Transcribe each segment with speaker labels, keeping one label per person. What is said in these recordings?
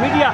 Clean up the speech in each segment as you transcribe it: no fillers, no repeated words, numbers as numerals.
Speaker 1: Media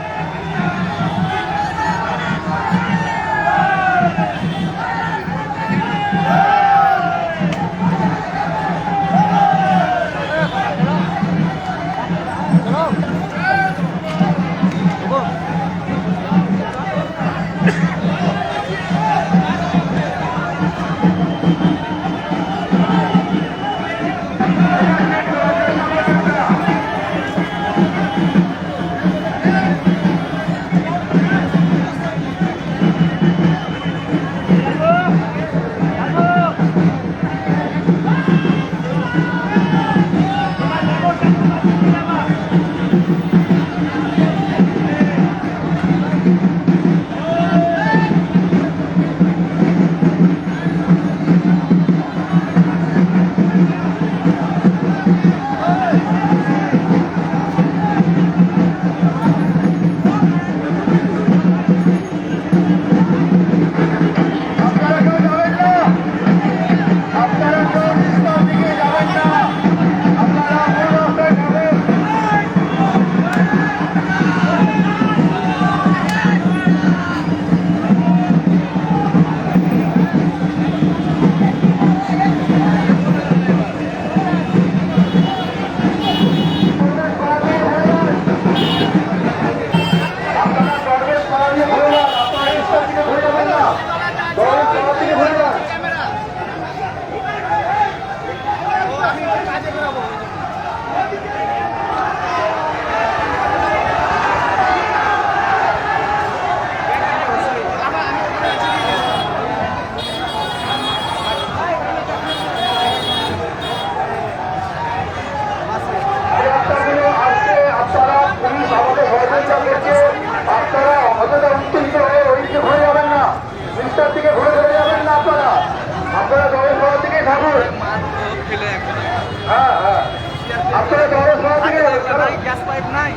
Speaker 2: gas pipe নাই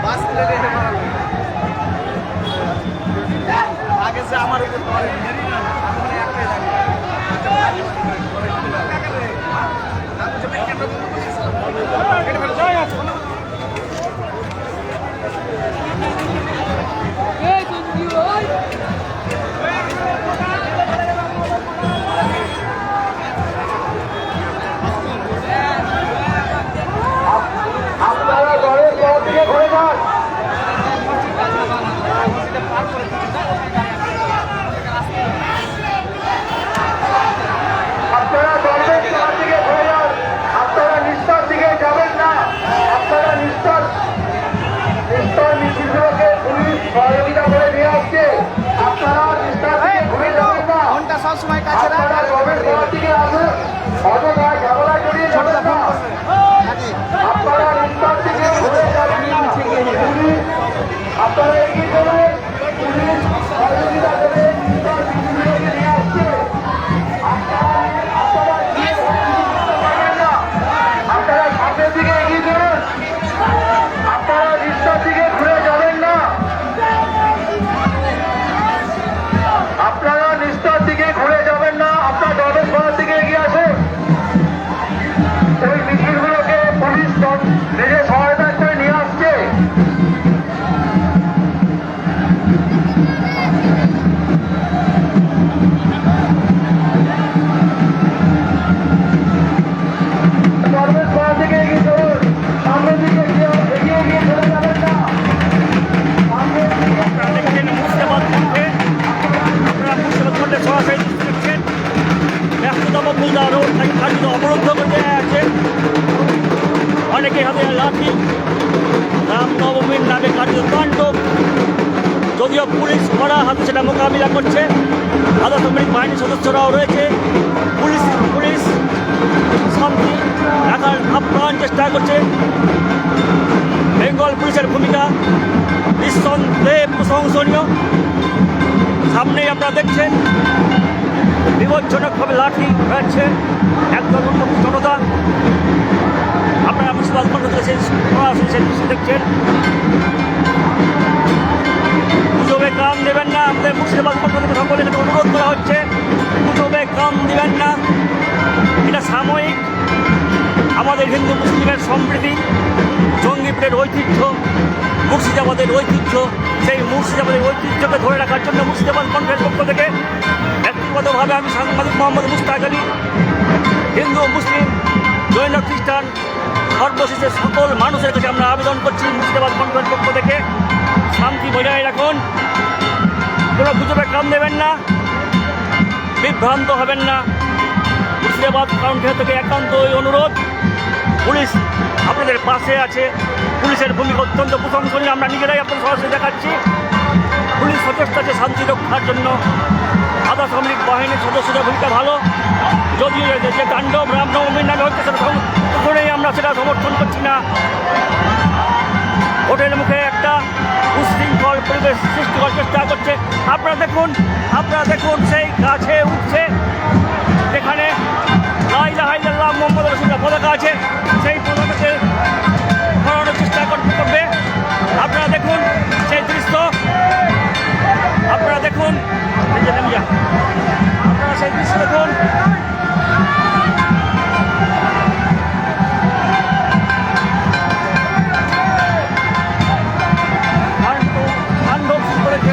Speaker 2: বাস আগে যে আমার উপর সবসময় কাছে আপনারা এগিয়ে চলুন পুলিশ সহযোগিতা দেবে নিয়ে আসছে আপনারা সামনের দিকে এগিয়ে চলুন আপনারা নিস্তার দিকে ঘুরে যাবেন না আপনারা নিস্তার দিকে ঘুরে যাবেন না আপনার দলের ঘোড়ার দিকে এগিয়ে আসুন ওই মিছিলগুলোকে পুলিশ নিজে সহায়তা করে নিয়ে আসছে অবরুদ্ধ করতে আছে অনেকে হাতে লাঠি রামনবমীর নামে কার্যত তাণ্ডব যদিও পুলিশ কড়া হাতে সেটা মোকাবিলা করছে আধাসামরিক বাহিনীর সদস্যরাও রয়েছে পুলিশ শান্তি রাখার
Speaker 1: চেষ্টা করছে। বেঙ্গল পুলিশের ভূমিকা নিঃসন্দেহে প্রশংসনীয়। সামনেই আপনারা দেখছেন বিপজ্জনকভাবে লাঠি হয়েছে একদল উন্মুক্ত জনতা। আপনারা মুর্শিদাবাদ বন্ধ থেকে সেই দৃশ্য দেখছেন। গুজবে কান দেবেন না, আমাদের মুর্শিদাবাদ বন্ধ থেকে সকলের কাছে অনুরোধ করা হচ্ছে, গুজবে কান দেবেন না। এটা সাময়িক। আমাদের হিন্দু মুসলিমের সম্প্রীতি, জঙ্গিপুরের ঐতিহ্য, মুর্শিদাবাদের ঐতিহ্য, সেই মুর্শিদাবাদের ঐতিহ্যকে ধরে রাখার জন্য মুর্শিদাবাদ কণ্ঠের পক্ষ থেকে ব্যক্তিগতভাবে আমি সাংবাদিক মোহাম্মদ মুশতাক আলী হিন্দু মুসলিম জৈন খ্রিস্টান সর্বশেষে সকল মানুষের কাছে আমরা আবেদন করছি, মুর্শিদাবাদ কণ্ঠের পক্ষ থেকে শান্তি বজায় রাখুন, কোনো গুজবে কান দেবেন না, বিভ্রান্ত হবেন না। মুর্শিদাবাদ কণ্ঠের থেকে একান্তই অনুরোধ, পুলিশ আপনাদের পাশে আছে, পুলিশের ভূমিকা অত্যন্ত প্রশংসনীয়। আমরা নিজেরাই আপনাদের সরাসরি দেখাচ্ছি, পুলিশ সচেষ্ট আছে শান্তি রক্ষার জন্য। আধা সামরিক বাহিনীর সদস্যদের ভূমিকা ভালো, যদিও যে তাণ্ডব রামনবমীর নামে হচ্ছে সেটা কখনোই আমরা সেটা সমর্থন করছি না। ভোটের মুখে একটা উশৃঙ্খল পরিবেশ সৃষ্টি করার চেষ্টা করছে। আপনারা দেখুন সেই গাছে উঠছে যেখানে লা ইলাহা ইল্লাল্লাহ মুহাম্মাদুর রাসূলুল্লাহ পতাকা আছে, সেই পতাকাকে সরানোর চেষ্টা করবে। আপনারা দেখুন সেই দৃশ্য, আপনারা দেখুন সেই দৃশ্য দেখুন। তাণ্ডব শুরু করেছে।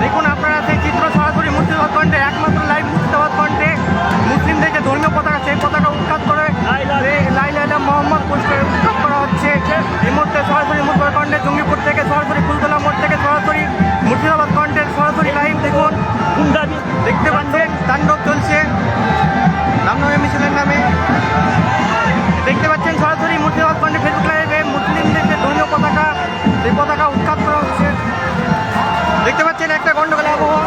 Speaker 3: দেখুন আপনারা সেই চিত্র সরাসরি মুর্শিদাবাদ কণ্ঠে, একমাত্র লাইভ মুর্শিদাবাদ কণ্ঠে। মুসলিমদের যে ধর্মীয় পতাকা, সেই পতাকা উৎখাত করে লা ইলাহা ইল্লাল্লাহ মুহাম্মদ পোস্টার উৎখাত করা হচ্ছে এই মুহূর্তে সরাসরি মুর্শিদাবাদ কণ্ঠে, জঙ্গিপুর থেকে সরাসরি ফুলতলা মোড় থেকে সরাসরি মুর্শিদাবাদ কণ্ঠের সরাসরি লাইভ দেখুন। দেখতে পাচ্ছেন তাণ্ডব চলছে রামনবমী মিছিলের নামে। দেখতে পাচ্ছেন সরাসরি মুর্শিদাবাদ কণ্ঠে ফেসবুক লাইভে মুসলিমদের যে ধর্মীয় পতাকা, সেই পতাকা উৎখাত করা হচ্ছে। দেখতে পাচ্ছেন একটা গন্ডগোল আবহাওয়া।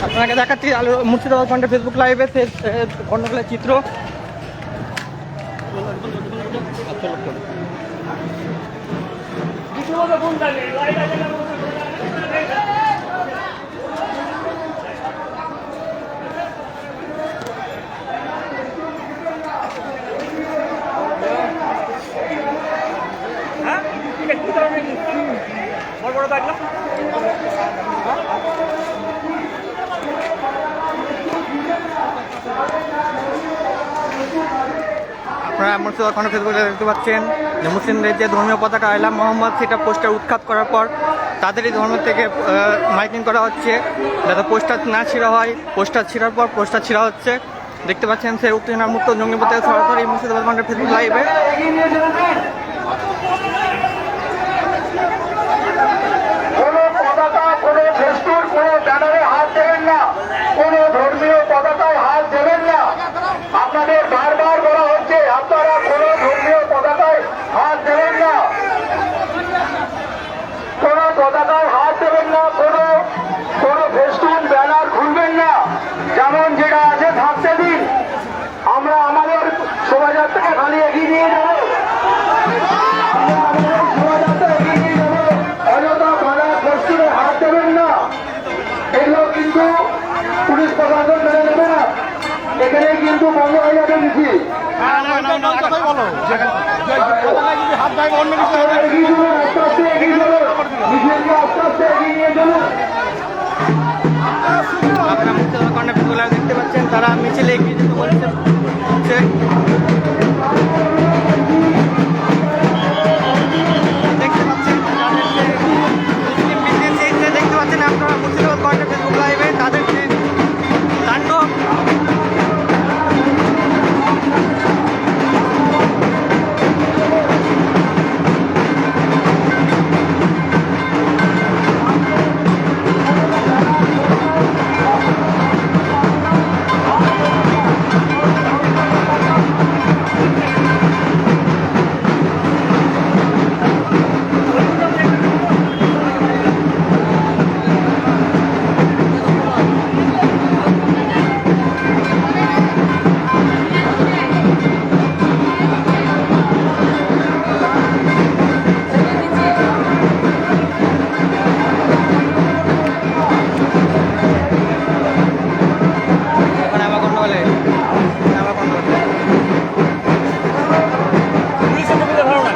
Speaker 3: আপনাকে দেখাচ্ছি মুর্শিদাবাদ কণ্ঠে ফেসবুক লাইভে গন্ডগোলের চিত্র।
Speaker 1: হ্যাঁ বড় বড় গাড়ি
Speaker 3: আপনারা মুর্শিদাবাদ কণ্ঠে ফেসবুকে দেখতে পাচ্ছেন যে মুসলিমদের যে ধর্মীয় পতাকা আইলাম মোহাম্মদ, সেটা পোস্টার উৎখাত করার পর তাদেরই ধর্ম থেকে মাইকিং করা হচ্ছে যাতে পোস্টার না ছিঁড়া হয়। পোস্টার ছিঁড়ার পর পোস্টার ছিঁড়া হচ্ছে। দেখতে পাচ্ছেন সেই উত্তেজনা মুক্ত জঙ্গিপুর থেকে সরাসরি মুর্শিদাবাদ কণ্ঠে ফেসবুক লাইভে।
Speaker 2: এগিয়ে নিয়ে চলবেন। কোনো পতাকা, কোনো ফেস্টুন, কোনো ব্যানারে হাত দেবেন না, কোনো ধর্মীয় পতাকায় হাত দেবেন না। আপনাদের বারবার বলা হচ্ছে আপনারা কোনো ধর্মীয় পতাকায় হাত দেবেন না, কোনো পতাকায় হাত দেবেন না, কোনো ফেস্টুন ব্যানার খুলবেন না। যেমন যেটা আছে থাকতে দিন, আমরা আমাদের শোভাযাত্রাকে খালি এগিয়ে নিয়ে যাবো। আমরা আমাদের শোভাযাত্রা এগিয়ে নিয়ে যাবো, অযথা ব্যানার ফেস্টুনে হাত দেবেন না। এগুলো কিন্তু পুলিশ প্রশাসন মেনে নেবে না, এখানে কিন্তু বন্ধ হয়ে যাবে মিছিল। এগিয়ে চলুন, আস্তে আস্তে এগিয়ে চলুন, মিছিলকে আস্তে আস্তে এগিয়ে নিয়ে চলুন।
Speaker 3: আপনারা মুর্শিদাবাদ কণ্ঠে ফেসবুক লাইভ দেখতে পাচ্ছেন, তারা মিছিলে এগিয়ে যেতে বলছে। দেখতে পাচ্ছেন তাদের যে মুসলিম বিদ্বেষী, দেখতে পাচ্ছেন আপনারা মুর্শিদাবাদ কণ্ঠে ফেসবুক লাইভে তাদের যে তাণ্ডব। ওখানে আমার কোন বলে আমার কোন বলে
Speaker 1: পুলিশের কবিতা ভালো না।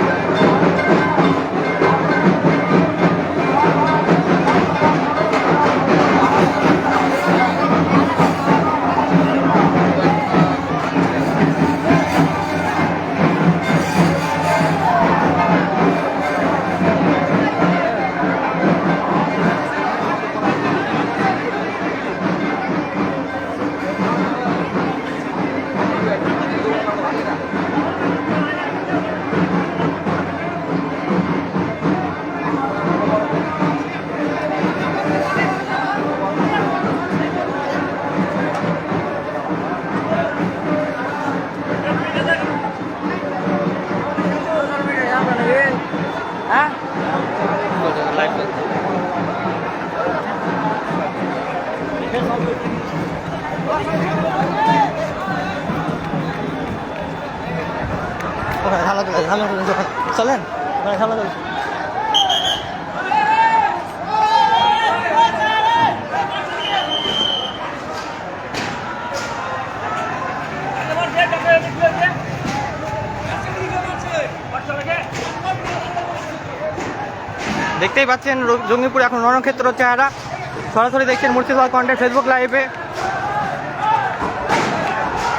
Speaker 3: ওখানে ঝামেলা চলছে চলেন, ওখানে ঝামেলা চলছে। দেখতেই পাচ্ছেন জঙ্গিপুর এখন রণক্ষেত্র চেহারা। সরাসরি দেখছেন মুর্শিদাবাদ কণ্ঠের ফেসবুক লাইভে।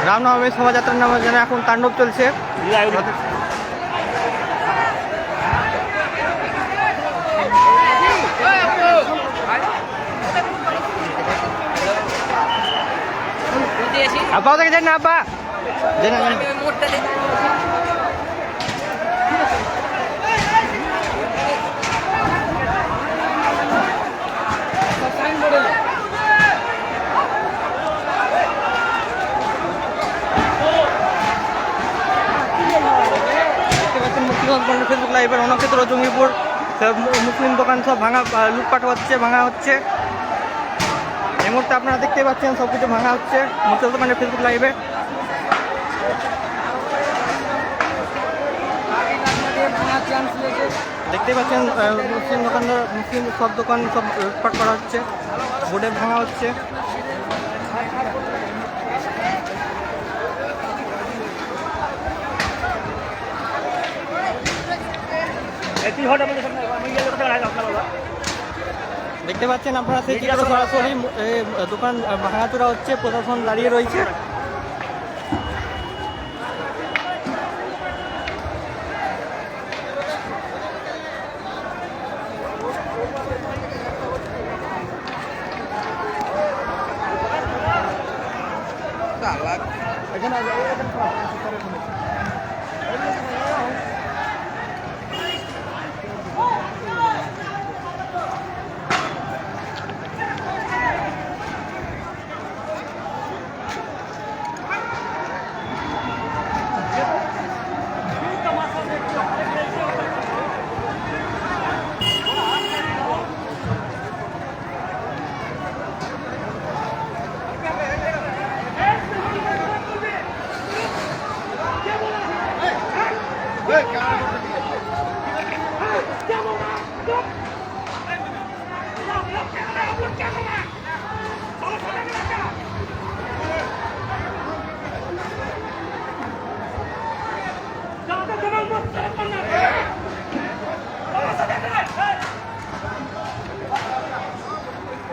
Speaker 3: রামনবমী শোভাযাত্রার নামে যেন এখন তাণ্ডব চলছে। আব্বা থেকে যান না, আব্বা ফেসবুক লাইভের রণক্ষেত্র জঙ্গিপুর মুসলিম দোকান সব ভাঙা, লুটপাট হচ্ছে, ভাঙা হচ্ছে। এই মুহূর্তে আপনারা দেখতেই পাচ্ছেন সব কিছু ভাঙা হচ্ছে মুসলিম দোকানের ফেসবুক লাইভে। দেখতেই পাচ্ছেন মুসলিম দোকানদার, মুসলিম সব দোকান সব লুটপাট করা হচ্ছে, বোর্ডে ভাঙা হচ্ছে। দেখতে পাচ্ছেন আপনারা সেই চিত্র সরাসরি দোকান ভাঙাচোরা হচ্ছে, প্রশাসন দাঁড়িয়ে রয়েছে।
Speaker 4: Salah.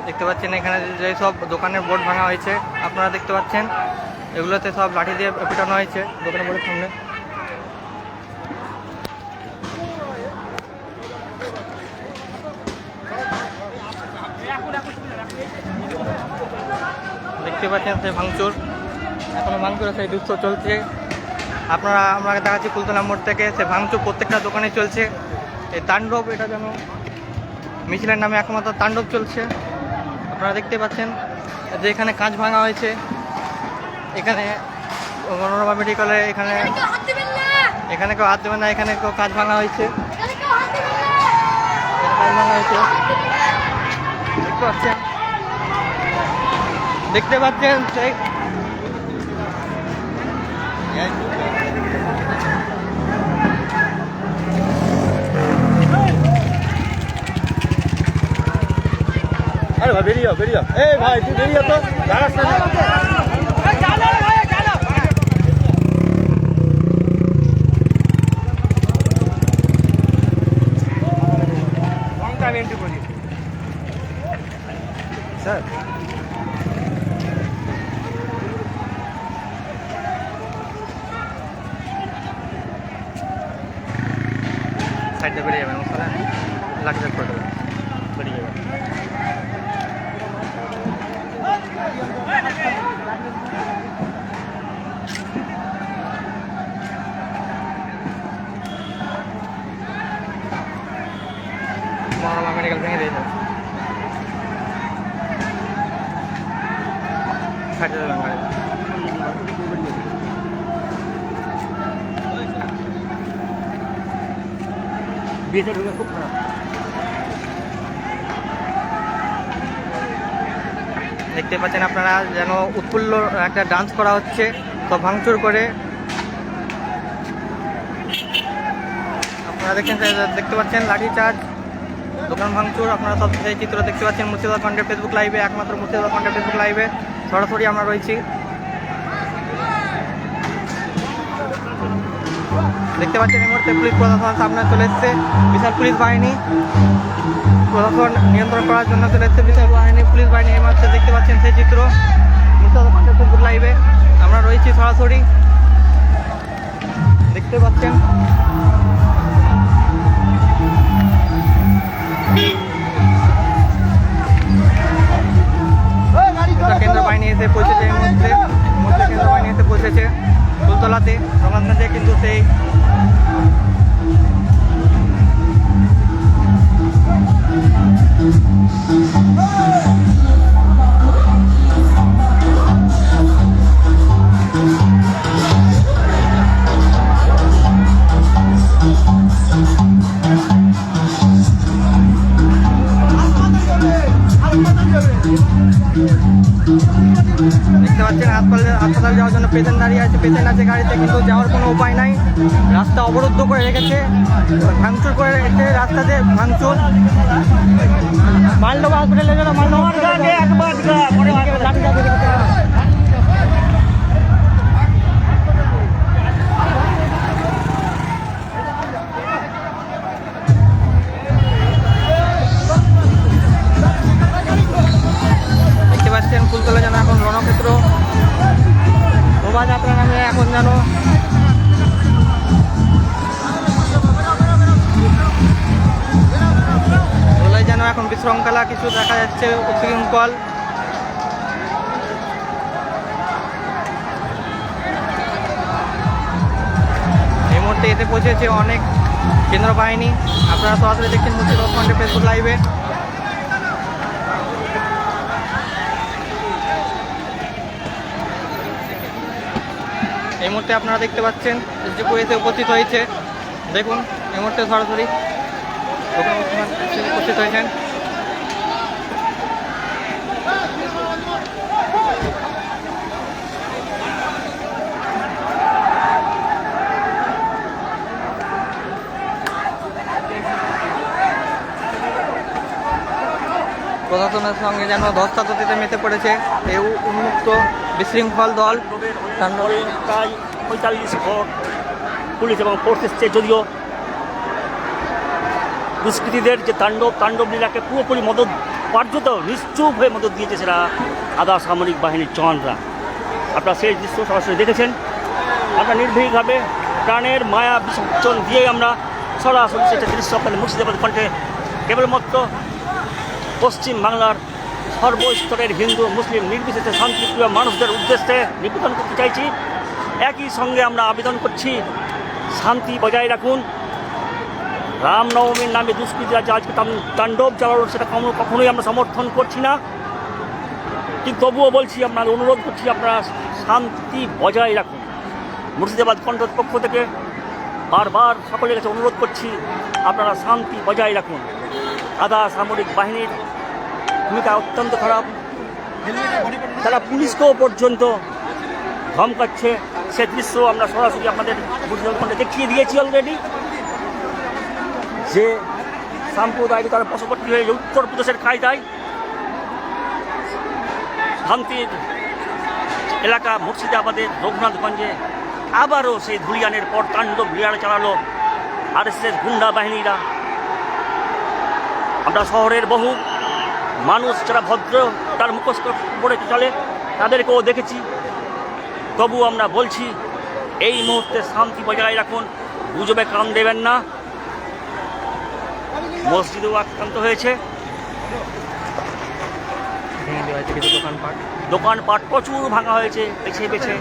Speaker 3: দেখতে পাচ্ছেন এখানে যে সব দোকানের বোর্ড ভাঙা হয়েছে আপনারা দেখতে পাচ্ছেন, এগুলোতে সব লাঠি দিয়ে পিটানো হয়েছে দোকানের বোর্ডের সামনে। দেখতে পাচ্ছেন সেই ভাঙচুর, এখনো ভাঙচুর সেই দৃশ্য চলছে। আমরা দেখাচ্ছি কুলতলা মোড় থেকে, সে ভাঙচুর প্রত্যেকটা দোকানে চলছে। এই তাণ্ডব, এটা যেন মিছিলের নামে একমাত্র তাণ্ডব চলছে। আপনারা দেখতে পাচ্ছেন যে এখানে কাঁচ ভাঙা হয়েছে, এখানে মনোরমা মেডিকেলে এখানে কেউ হাত দেবে না, এখানে কেউ কাঁচ ভাঙা হয়েছে, দেখতে পাচ্ছেন সেই
Speaker 1: আরে ভাই বেরিয়ে এই ভাই তুই বেরিয়ে তো স্যার
Speaker 3: সাইডে বেরিয়ে যাবেন, লাঠি করে দেবেন,
Speaker 1: বেরিয়ে যাবে।
Speaker 3: মনোরমা মেডিকেল ভেঙে দিয়ে যাবে, সাইডে যাবেন গাড়ি।
Speaker 1: বিয়েতে ঢুকে খুব খারাপ।
Speaker 3: দেখতে পাচ্ছেন আপনারা যেন উৎফুল্ল একটা ডান্স করা হচ্ছে, সব ভাঙচুর করে। আপনারা দেখতে পাচ্ছেন লাঠিচার্জ, দোকান ভাঙচুর। আপনারা সব সেই চিত্র দেখতে পাচ্ছেন মুর্শিদাবাদ কন্টেন্ট ফেসবুক লাইভে, একমাত্র মুর্শিদাবাদ কন্টেন্ট ফেসবুক লাইভে সরাসরি আমরা রয়েছি। দেখতে পাচ্ছেন এই মুহূর্তে পুলিশ প্রশাসন সামনে চলে এসছে, বিশাল পুলিশ বাহিনী প্রশাসন নিয়ন্ত্রণ করার জন্য চলে এসছে বিশাল বাহিনী, পুলিশ বাহিনী। এই মুহূর্তে দেখতে পাচ্ছেন সেই চিত্র মুর্শিদাবাদ কন্টেন্ট ফেসবুক লাইভে আমরা রয়েছি সরাসরি, দেখতে পাচ্ছেন। কেন্দ্র বাহিনী এসে পৌঁছেছে, এই মুহূর্তে কেন্দ্র বাহিনী এসে পৌঁছেছে ফুলতলাতে, রঙাগঞ্জে। কিন্তু সেই দেখতে পাচ্ছেন হাসপাতাল যাওয়ার জন্য পেশেন্ট দাঁড়িয়ে আছে, পেশেন্ট আছে গাড়িতে, কিন্তু যাওয়ার কোনো উপায় নাই, রাস্তা অবরুদ্ধ করে রেখেছে, ভাঙচুর করে রেখেছে, রাস্তাতে ভাঙচুর। মালদহ হসপিটালে যেন দেখতে পাচ্ছেন ফুলতলা যেন এখন রণক্ষেত্র, শোভাযাত্রা নামে এখন যেন দোলায় যেন এখন বিশৃঙ্খলা কিছু দেখা যাচ্ছে, উচ্ছৃঙ্খল। এই মুহূর্তে এতে পৌঁছেছে অনেক কেন্দ্র বাহিনী। আপনারা সরাসরি দেখছেন মুর্শিদাবাদ কন্টেন্ট ফেসবুক লাইভে। এই মুহূর্তে আপনারা দেখতে পাচ্ছেন এসডিপিও এসে উপস্থিত হয়েছে, দেখুন এই মুহূর্তে সরাসরি উপস্থিত হয়েছেন। প্রশাসনের সঙ্গে যেন ধস্তাধস্তিতে মেতে পড়েছে এই উন্মুক্ত বিশৃঙ্খল দল।
Speaker 1: তাণ্ডবে প্রায় 45 ঘর পুলিশ এবং ফোর্স এসছে, যদিও দুষ্কৃতীদের যে তাণ্ডব লীলাকে পুরোপুরি মদত কার্যত নিশ্চুপ হয়ে মদত দিয়েছে সেটা আধা সামরিক বাহিনীর জওয়ানরা। আপনারা সেই দৃশ্য সরাসরি দেখেছেন। আমরা নির্ভীকভাবে প্রাণের মায়া বিসর্জন দিয়ে আমরা সরাসরি সেটা দৃশ্য আপনাদের মুর্শিদাবাদ কণ্ঠে কেবলমাত্র পশ্চিম বাংলার সর্বস্তরের হিন্দু মুসলিম নির্বিশেষে শান্তিপ্রিয় মানুষদের উদ্দেশ্যে নিবেদন করতে চাইছি। একই সঙ্গে আমরা আবেদন করছি, শান্তি বজায় রাখুন। রামনবমীর নামে দুষ্কৃতীরা যে আজকে তাণ্ডব চালালো সেটা কখনোই আমরা সমর্থন করছি না, কিন্তু তবুও বলছি, আপনার অনুরোধ করছি, আপনারা শান্তি বজায় রাখুন। মুর্শিদাবাদ কণ্ঠের পক্ষ থেকে বারবার সকলের কাছে অনুরোধ করছি, আপনারা শান্তি বজায় রাখুন। আধা সামরিক বাহিনীর ভূমিকা অত্যন্ত খারাপ, তারা পুলিশকেও পর্যন্ত ধমকাচ্ছে। সে দৃশ্য আমরা সরাসরি আপনাদের মুর্শিদাবাদ কণ্ঠে দেখিয়ে দিয়েছি অলরেডি, যে সাম্প্রদায়িকতার বশবর্তী হয়ে উত্তরপ্রদেশের কায়দায় শান্তির এলাকা মুর্শিদাবাদের রঘুনাথগঞ্জে আবারও সেই ধুলিয়ানের পর তাণ্ডব লীলা চালালো আরএসএস গুন্ডা বাহিনীরা। আমরা শহরের বহু মানুষ যারা ভদ্র তার মুখোশ পড়ে চলে তাদেরকেও দেখেছি, তবু আমরা বলছি এই মুহূর্তে শান্তি বজায় রাখুন, গুজবে কান দেবেন না। মসজিদেও আক্রান্ত হয়েছে, দোকানপাট প্রচুর ভাঙা হয়েছে বেছে বেছে।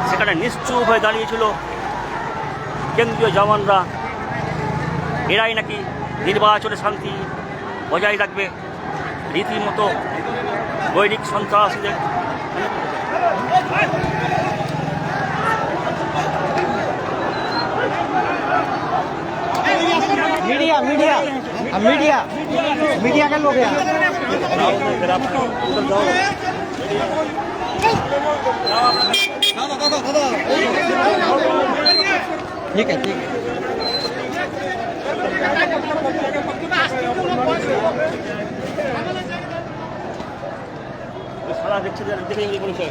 Speaker 1: সেখানে নিশ্চুপ হয়ে দাঁড়িয়েছিল কেন্দ্রীয় জওয়ানরা, এরাই নাকি নির্বাচনে শান্তি বজায় রাখবে। রীতিমতো বৈরিক সন্ত্রাসীদের
Speaker 3: मीडिया के लोग हैं। ठीक है, ठीक है।
Speaker 1: সারা দেখছে দেখে বলেছে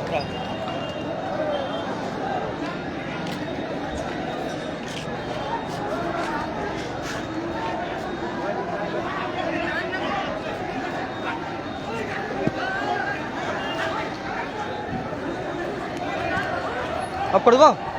Speaker 3: अब कर दो।